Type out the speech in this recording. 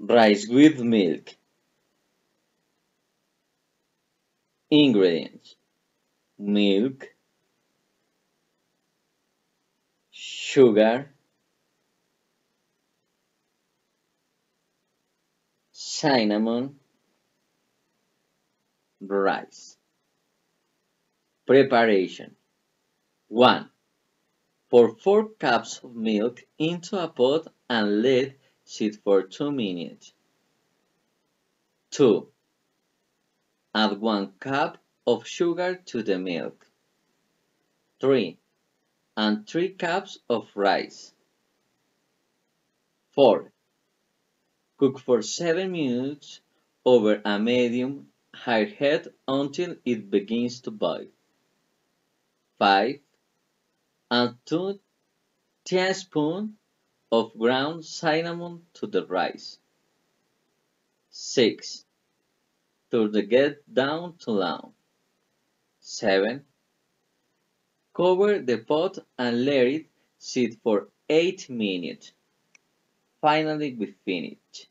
Rice with milk. Ingredients: milk, sugar, cinnamon, rice. Preparation: 1. Pour 4 cups of milk into a pot and let sit for 2 minutes. 2. Add 1 cup of sugar to the milk. 3. And 3 cups of rice. 4. Cook for 7 minutes over a medium-high heat until it begins to boil. 5. Add 2 teaspoons of ground cinnamon to the rice. 6. Turn the gas down to low. 7. Cover the pot and let it sit for 8 minutes. Finally, we finish.